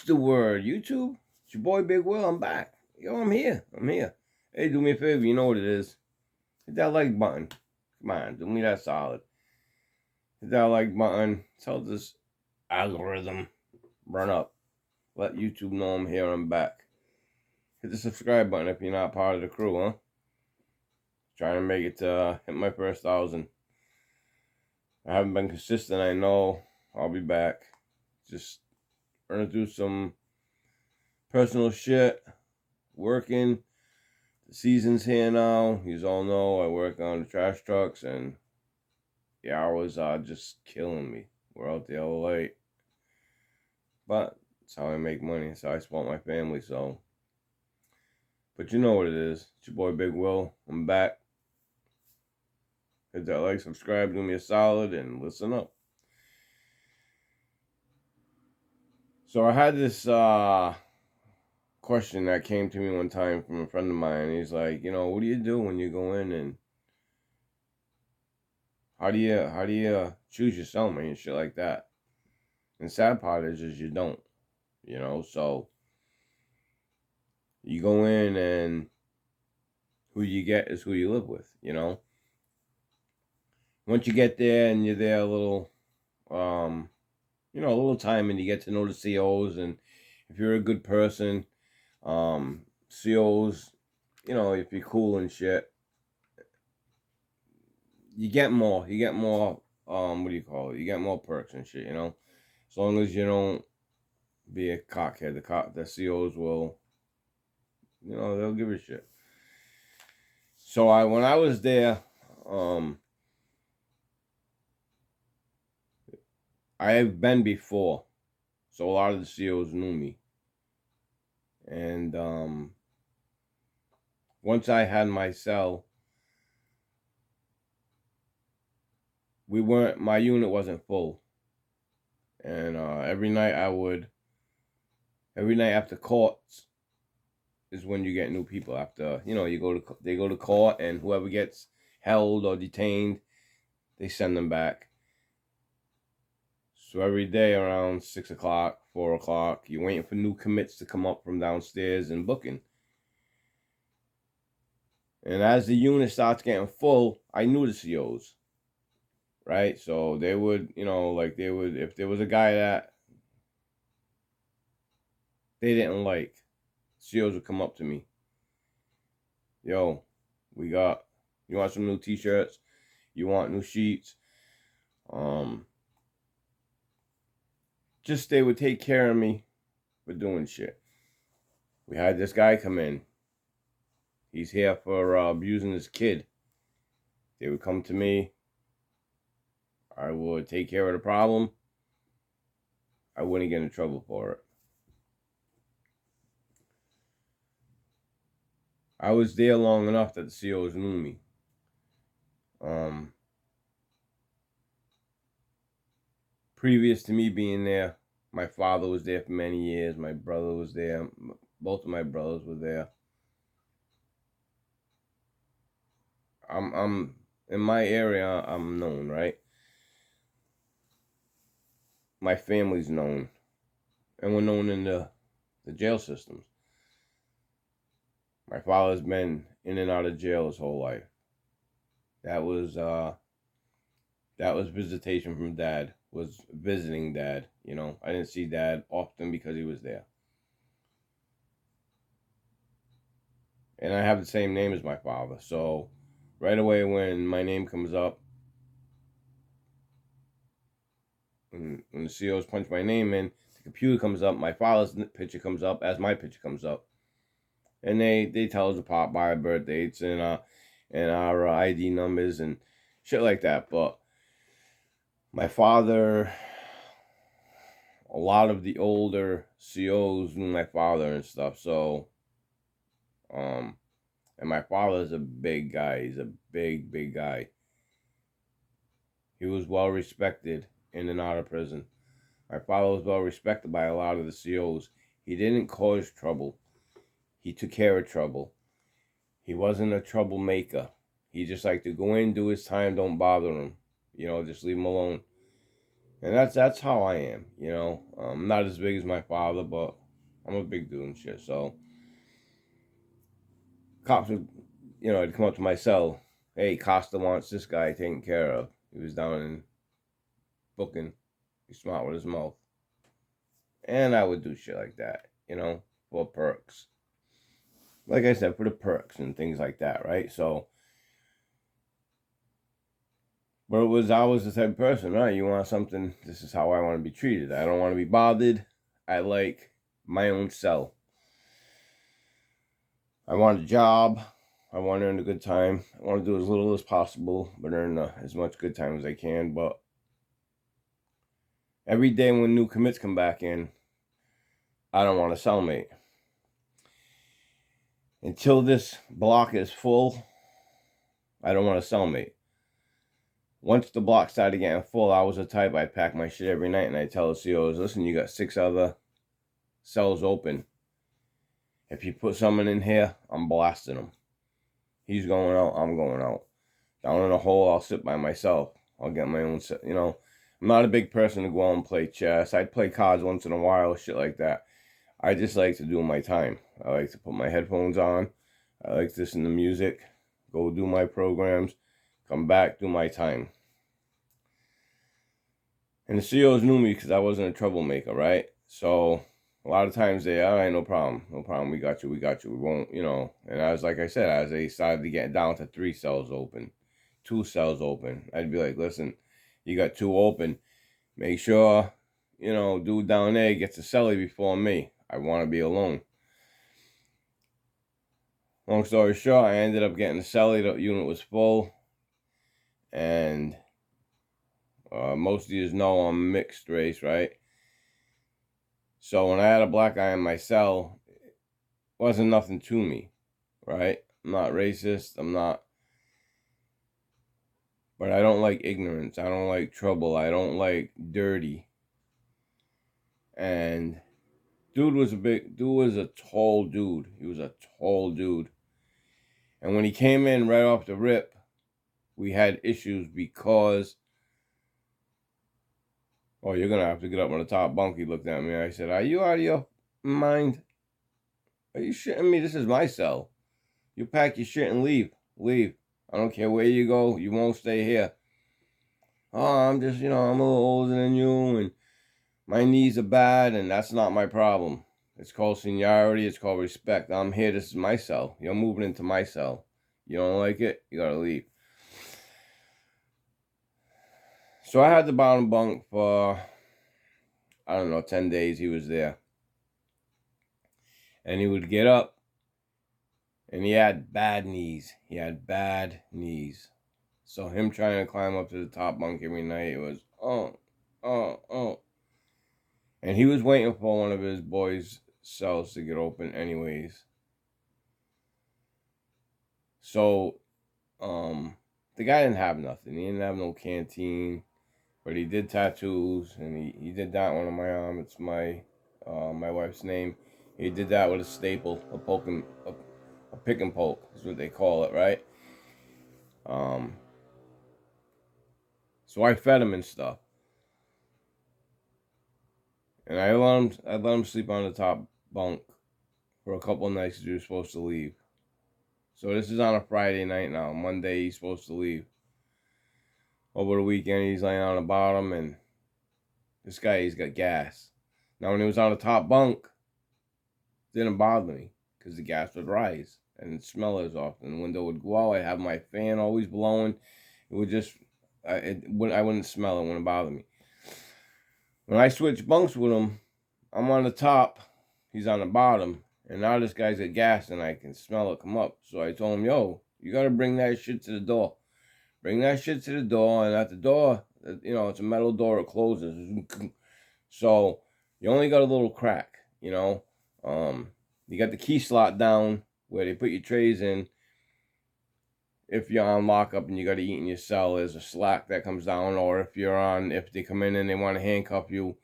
the word, YouTube? It's your boy Big Will. I'm back. Yo, I'm here. Hey, do me a favor. You know what it is. Hit that like button. Come on, do me that solid. Hit that like button. Tell this algorithm run up. Let YouTube know I'm here. I'm back. Hit the subscribe button if you're not part of the crew, huh? Trying to make it to hit my first 1,000. I haven't been consistent. I know. I'll be back. Just gonna do some personal shit. Working. The season's here now. You all know I work on the trash trucks, and the hours are just killing me. We're out there all late. But it's how I make money. It's how I support my family, so. But you know what it is. It's your boy Big Will. I'm back. Hit that like, subscribe, do me a solid, and listen up. So I had this question that came to me one time from a friend of mine. He's like, what do you do when you go in, and how do you choose your cellmate and shit like that? And the sad part is you don't, so you go in and who you get is who you live with, Once you get there and you're there a little, a little time, and you get to know the COs, and if you're a good person, COs, if you're cool and shit, you get more, what do you call it? You get more perks and shit, as long as you don't be a cockhead. The COs will, they'll give a shit. So when I was there, I have been before, so a lot of the COs knew me. And once I had my cell, my unit wasn't full. And every night after courts is when you get new people. After, they go to court, and whoever gets held or detained, they send them back. So every day around 6 o'clock, 4 o'clock, you're waiting for new commits to come up from downstairs and booking. And as the unit starts getting full, I knew the COs, right? So they would, if there was a guy that they didn't like, COs would come up to me. Yo, you want some new t-shirts? You want new sheets? Just they would take care of me for doing shit. We had this guy come in. He's here for abusing his kid. They would come to me. I would take care of the problem. I wouldn't get in trouble for it. I was there long enough that the COs knew me. Previous to me being there, my father was there for many years. My brother was there. Both of my brothers were there. I'm in my area. I'm known, right? My family's known, and we're known in the jail systems. My father's been in and out of jail his whole life. That was visitation from Dad. Was visiting Dad. I didn't see Dad often because he was there. And I have the same name as my father, so right away when my name comes up, when the COs punch my name in, the computer comes up, my father's picture comes up as my picture comes up. And they tell us apart by our birth dates and our ID numbers and shit like that. But my father, a lot of the older COs knew my father and stuff. So, and my father's a big guy. He's a big, big guy. He was well respected in and out of prison. My father was well respected by a lot of the COs. He didn't cause trouble. He took care of trouble. He wasn't a troublemaker. He just liked to go in, do his time, don't bother him. Just leave him alone. And that's how I am, you know. I'm not as big as my father, but I'm a big dude and shit. So cops would, you know, they'd come up to my cell. Hey, Costa wants this guy taken care of. He was down in booking. He's smart with his mouth. And I would do shit like that, you know, for perks. Like I said, for the perks and things like that, right? So, but I was the type of person, right? You want something, this is how I want to be treated. I don't want to be bothered. I like my own cell. I want a job. I want to earn a good time. I want to do as little as possible, but earn as much good time as I can. But every day when new commits come back in, I don't want a cellmate. Until this block is full, I don't want a cellmate. Once the block started getting full, I was the type, I'd pack my shit every night and I'd tell the COs, listen, you got 6 other cells open. If you put someone in here, I'm blasting them. He's going out, I'm going out. Down in a hole, I'll sit by myself. I'll get my own, you know. I'm not a big person to go out and play chess. I'd play cards once in a while, shit like that. I just like to do my time. I like to put my headphones on. I like to listen to music. Go do my programs. Come back, do my time. And the CEOs knew me because I wasn't a troublemaker, right? So a lot of times they, all right, no problem, we got you, we won't, you know. And I was, like I said, as they started to get down to 3 cells open, 2 cells open, I'd be like, listen, you got 2 open, make sure, you know, dude down there gets a celly before me. I want to be alone. Long story short, I ended up getting a celly. The unit was full. And most of you know I'm mixed race, right? So when I had a black guy in my cell, it wasn't nothing to me, right? I'm not racist. I'm not. But I don't like ignorance. I don't like trouble. I don't like dirty. And dude was a tall dude. He was a tall dude. And when he came in right off the rip, we had issues because, oh, you're going to have to get up on the top bunk. He looked at me. I said, are you out of your mind? Are you shitting me? This is my cell. You pack your shit and leave. Leave. I don't care where you go. You won't stay here. Oh, I'm just, you know, I'm a little older than you and my knees are bad and that's not my problem. It's called seniority. It's called respect. I'm here. This is my cell. You're moving into my cell. You don't like it? You gotta leave. So I had the bottom bunk for, I don't know, 10 days he was there. And he would get up and he had bad knees. So him trying to climb up to the top bunk every night, it was, oh. And he was waiting for one of his boys' cells to get open anyways. So, the guy didn't have nothing. He didn't have no canteen. But he did tattoos, and he did that one on my arm. It's my wife's name. He did that with a staple, a pick and poke is what they call it, right? So I fed him and stuff, and I let him sleep on the top bunk for a couple of nights because he was supposed to leave. So this is on a Friday night now. Monday he's supposed to leave. Over the weekend he's laying on the bottom, and this guy, he's got gas. Now when he was on the top bunk, it didn't bother me because the gas would rise and smell as often. The window would go out. I'd have my fan always blowing. It would just, I wouldn't smell it. It wouldn't bother me. When I switch bunks with him, I'm on the top, he's on the bottom, and now this guy's got gas and I can smell it come up. So I told him, yo, you got to bring that shit to the door. Bring that shit to the door, and at the door, you know, it's a metal door, it closes. So you only got a little crack, you know. You got the key slot down where they put your trays in. If you're on lockup and you got to eat in your cell, there's a slack that comes down. Or if they come in and they want to handcuff you,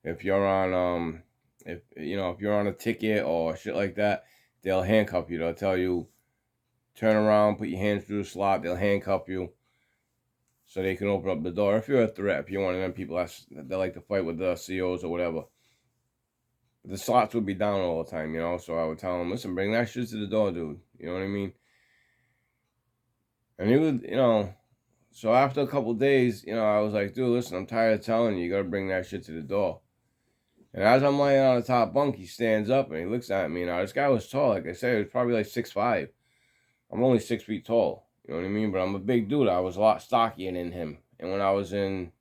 if you're on if you're on a ticket or shit like that, they'll handcuff you. They'll tell you, turn around, put your hands through the slot. They'll handcuff you. so they can open up the door. If you're a threat, if you're one of them people that like to fight with the COs or whatever. But the slots would be down all the time, you know, so I would tell them, listen, bring that shit to the door, dude. You know what I mean? And he would, you know, so after a couple days, you know, I was like, dude, listen, I'm tired of telling you, you gotta bring that shit to the door. And as I'm laying on the top bunk, he stands up and he looks at me. Now, this guy was tall. Like I said, he was probably like 6'5". I'm only 6 feet tall. You know what I mean? But I'm a big dude. I was a lot stockier than him. And when I was in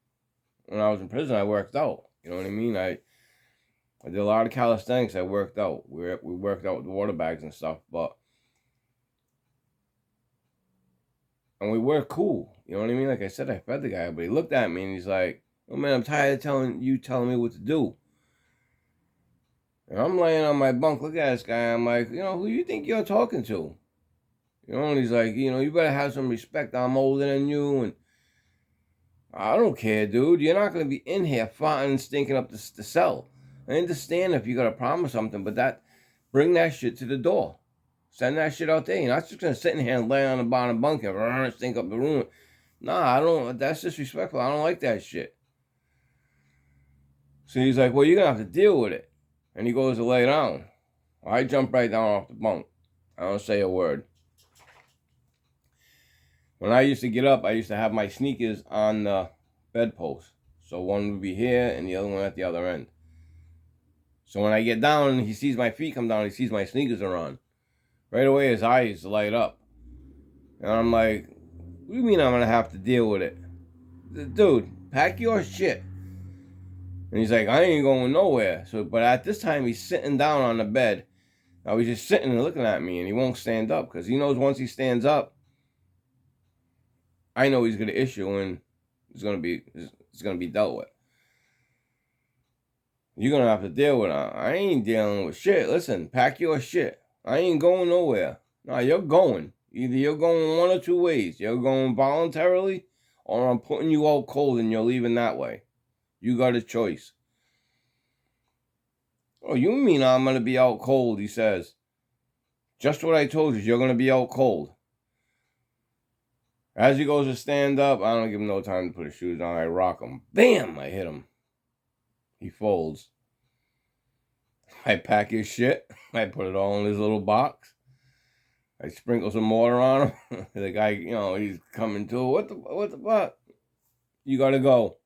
prison, I worked out. You know what I mean? I did a lot of calisthenics. I worked out. We worked out with the water bags and stuff. And we were cool. You know what I mean? Like I said, I fed the guy. But he looked at me and he's like, oh, man, I'm tired of telling me what to do. And I'm laying on my bunk, look at this guy. I'm like, you know, who you think you're talking to? You know, and he's like, you know, you better have some respect. I'm older than you. And I don't care, dude. You're not going to be in here farting, stinking up the cell. I understand if you got a problem or something, but bring that shit to the door. Send that shit out there. You're not just going to sit in here and lay on the bottom bunk and stink up the room. Nah, I don't. That's disrespectful. I don't like that shit. So he's like, well, you're going to have to deal with it. And he goes to lay down. I jump right down off the bunk. I don't say a word. When I used to get up, I used to have my sneakers on the bedpost. So one would be here and the other one at the other end. So when I get down, he sees my feet come down, he sees my sneakers are on. Right away, his eyes light up. And I'm like, what do you mean I'm going to have to deal with it? Dude, pack your shit. And he's like, I ain't going nowhere. But at this time, he's sitting down on the bed. Now he's just sitting and looking at me, and he won't stand up because he knows once he stands up, I know he's going to issue and it's going to be dealt with. You're going to have to deal with it. I ain't dealing with shit. Listen, pack your shit. I ain't going nowhere. No, you're going. Either you're going one or two ways. You're going voluntarily, or I'm putting you out cold and you're leaving that way. You got a choice. Oh, you mean I'm going to be out cold, he says. Just what I told you, you're going to be out cold. As he goes to stand up, I don't give him no time to put his shoes on. I rock him. Bam! I hit him. He folds. I pack his shit. I put it all in his little box. I sprinkle some water on him. The guy, you know, he's coming to. What the fuck? You gotta go.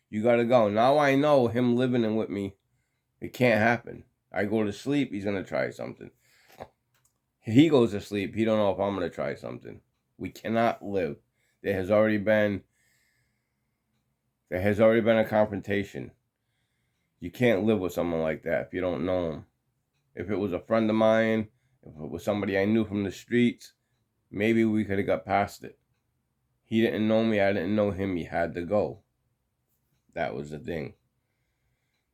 You gotta go. Now I know him living in with me, it can't happen. I go to sleep, he's gonna try something. He goes to sleep, he don't know if I'm gonna try something. We cannot live. There has already been a confrontation. You can't live with someone like that if you don't know him. If it was a friend of mine, if it was somebody I knew from the streets, maybe we could have got past it. He didn't know me, I didn't know him, he had to go. That was the thing.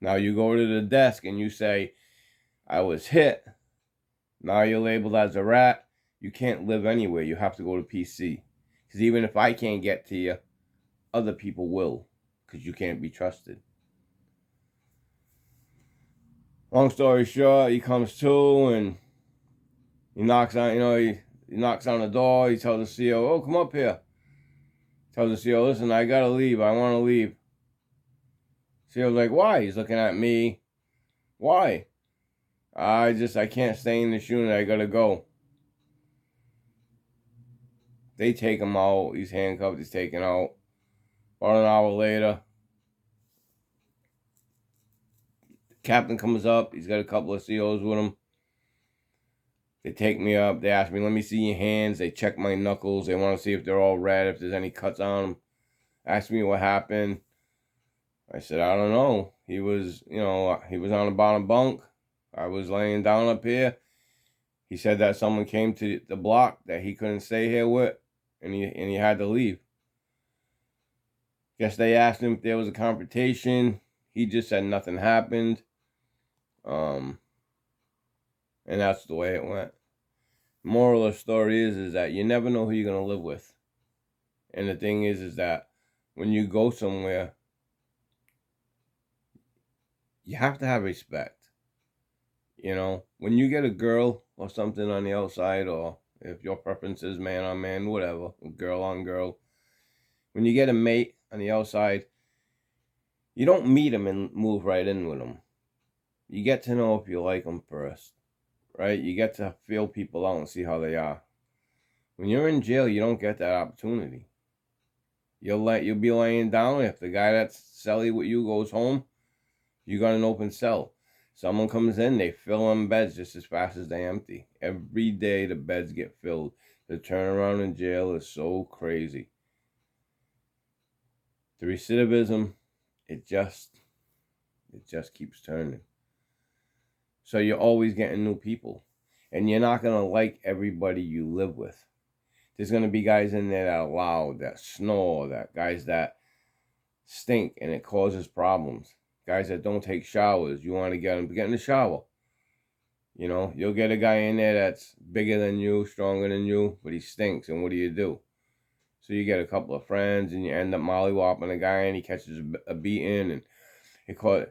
Now you go to the desk and you say, I was hit. Now you're labeled as a rat. You can't live anywhere. You have to go to PC. Because even if I can't get to you, other people will. Because you can't be trusted. Long story short, he comes to and he knocks on, he knocks on the door. He tells the CO, oh, come up here. Tells the CO, listen, I gotta leave. I want to leave. CO's like, why? He's looking at me. Why? I can't stay in this unit. I gotta go. They take him out. He's handcuffed. He's taken out. About an hour later, the captain comes up. He's got a couple of COs with him. They take me up. They ask me, let me see your hands. They check my knuckles. They want to see if they're all red, if there's any cuts on them. Ask me what happened. I said, I don't know. He was on the bottom bunk. I was laying down up here. He said that someone came to the block that he couldn't stay here with, and he had to leave. Guess they asked him if there was a confrontation. He just said nothing happened. And that's the way it went. Moral of the story is that you never know who you're going to live with. And the thing is that when you go somewhere, you have to have respect. You know, when you get a girl or something on the outside, or if your preference is man on man, whatever, girl on girl, When you get a mate on the outside, you don't meet them and move right in with them. You get to know if you like them first, right? You get to feel people out and see how they are. When you're in jail, you don't get that opportunity. You'll be laying down. If the guy that's celly with you goes home, you got an open cell. Someone comes in, they fill them beds just as fast as they empty. Every day the beds get filled. The turnaround in jail is so crazy. The recidivism, it just keeps turning. So you're always getting new people. And you're not going to like everybody you live with. There's going to be guys in there that are loud, that snore, that guys that stink, and it causes problems. Guys that don't take showers, you want to get them to get in the shower. You know, you'll get a guy in there that's bigger than you, stronger than you, but he stinks, and what do? So you get a couple of friends, and you end up mollywopping a guy, and he catches a beating, and it caught.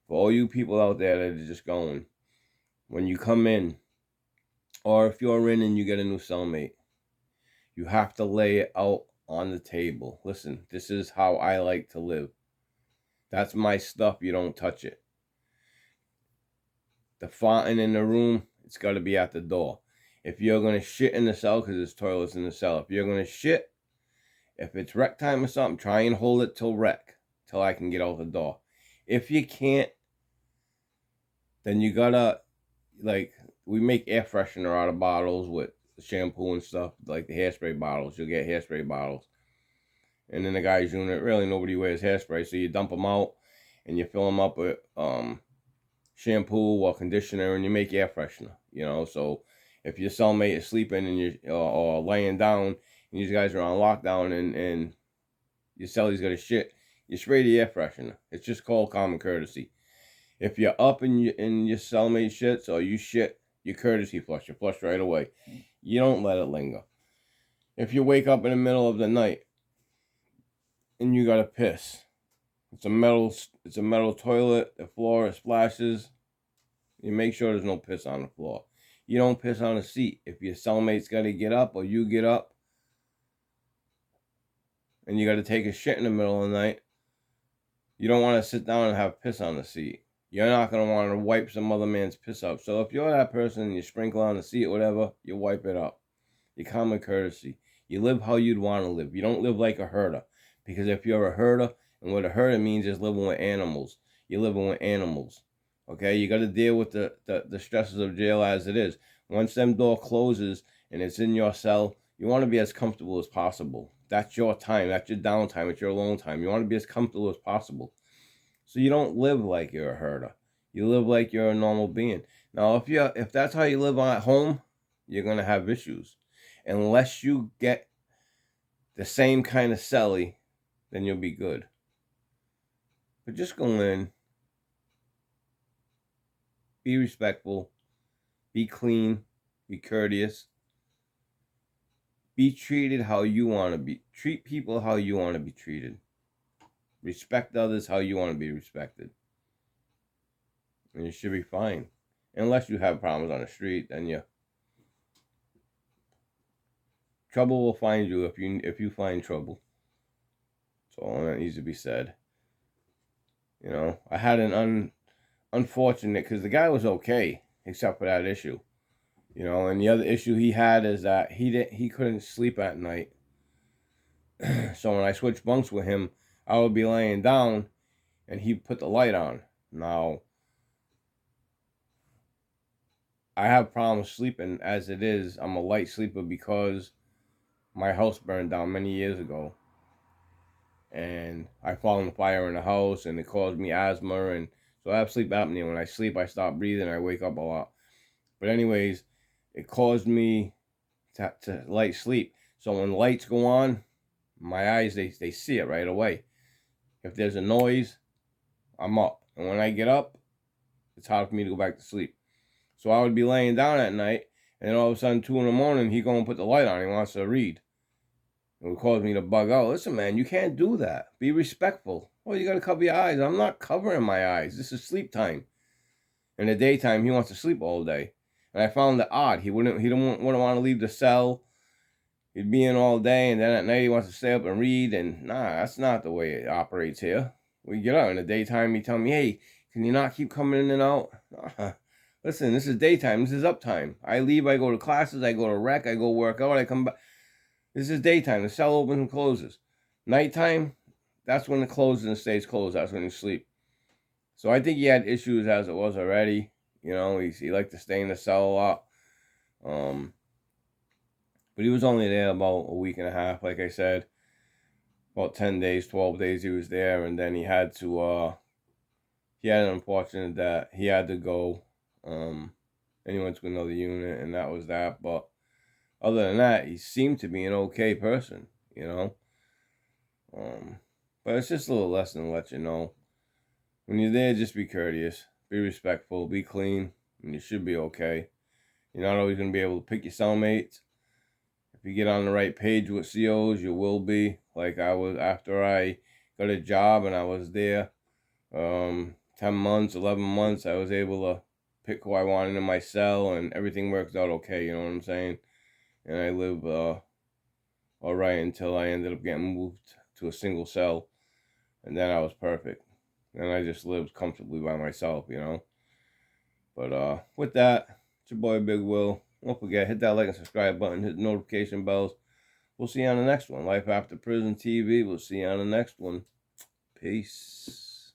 For all you people out there that are just going, when you come in, or if you're in and you get a new cellmate, you have to lay it out on the table. Listen, this is how I like to live. That's my stuff. You don't touch it. The fountain in the room, it's got to be at the door. If you're going to shit in the cell, because there's toilets in the cell, if you're going to shit, if it's rec time or something, try and hold it till rec, till I can get out the door. If you can't, then you gotta, like, we make air freshener out of bottles with shampoo and stuff, like the hairspray bottles. You'll get hairspray bottles. And in the guy's unit, really nobody wears hairspray, so you dump them out and you fill them up with shampoo or conditioner, and you make air freshener. You know, so if your cellmate is sleeping and you or laying down, and these guys are on lockdown, and your celly's got a shit, you spray the air freshener. It's just called common courtesy. If you're up in your cellmate shits or you shit, you courtesy flush. You flush right away. You don't let it linger. If you wake up in the middle of the night and you gotta piss, it's a metal toilet. The floor splashes. You make sure there's no piss on the floor. You don't piss on a seat. If your cellmate's got to get up or you get up and you got to take a shit in the middle of the night, you don't want to sit down and have piss on the seat. You're not going to want to wipe some other man's piss up. So if you're that person and you sprinkle on the seat or whatever, you wipe it up. You common courtesy. You live how you'd want to live. You don't live like a herder. Because if you're a herder, and what a herder means is living with animals. You're living with animals. Okay? You got to deal with the stresses of jail as it is. Once them door closes and it's in your cell, you want to be as comfortable as possible. That's your time. That's your downtime. It's your alone time. You want to be as comfortable as possible. So you don't live like you're a herder. You live like you're a normal being. Now, if that's how you live at home, you're going to have issues. Unless you get the same kind of celly, then you'll be good. But just go in, be respectful, be clean, be courteous, be treated how you want to be. Treat people how you want to be treated. Respect others how you want to be respected. And you should be fine. Unless you have problems on the street, then trouble will find you if you find trouble. That's all that needs to be said. You know, I had an unfortunate, because the guy was okay, except for that issue. You know, and the other issue he had is that he couldn't sleep at night. So when I switched bunks with him, I would be laying down and he'd put the light on. Now, I have problems sleeping as it is. I'm a light sleeper because my house burned down many years ago. And I fought on fire in the house and it caused me asthma. And so I have sleep apnea. When I sleep, I stop breathing. I wake up a lot. But anyways, it caused me to light sleep. So when lights go on, my eyes, they see it right away. If there's a noise, I'm up. And when I get up, it's hard for me to go back to sleep. So I would be laying down at night, and then all of a sudden, 2 in the morning, he go and put the light on. He wants to read. It would cause me to bug out. Listen, man, you can't do that. Be respectful. Well, you got to cover your eyes. I'm not covering my eyes. This is sleep time. In the daytime, he wants to sleep all day. And I found that odd. He wouldn't want to leave the cell He'd be in all day, and then at night he wants to stay up and read. And nah, that's not the way it operates here. We get out in the daytime. You tell me, hey, can you not keep coming in and out? Listen, this is daytime. This is uptime. I leave. I go to classes. I go to rec. I go work out. I come back. This is daytime. The cell opens and closes. Nighttime, that's when it closes and stays closed. That's when you sleep. So I think he had issues as it was already. You know, he liked to stay in the cell a lot. But he was only there about a week and a half, like I said. About 10 days, 12 days he was there. And then he had to, he had an unfortunate that he had to go. And he went to another unit, and that was that. But other than that, he seemed to be an okay person, you know. But it's just a little lesson to let you know. When you're there, just be courteous, be respectful, be clean, and you should be okay. You're not always going to be able to pick your cellmates. If you get on the right page with COs, you will be. Like I was after I got a job and I was there 10 months, 11 months, I was able to pick who I wanted in my cell, and everything worked out okay, you know what I'm saying? And I lived all right until I ended up getting moved to a single cell, and then I was perfect. And I just lived comfortably by myself, you know? But with that, it's your boy Big Will. Don't forget, hit that like and subscribe button, hit the notification bells. We'll see you on the next one. Life After Prison TV. We'll see you on the next one. Peace.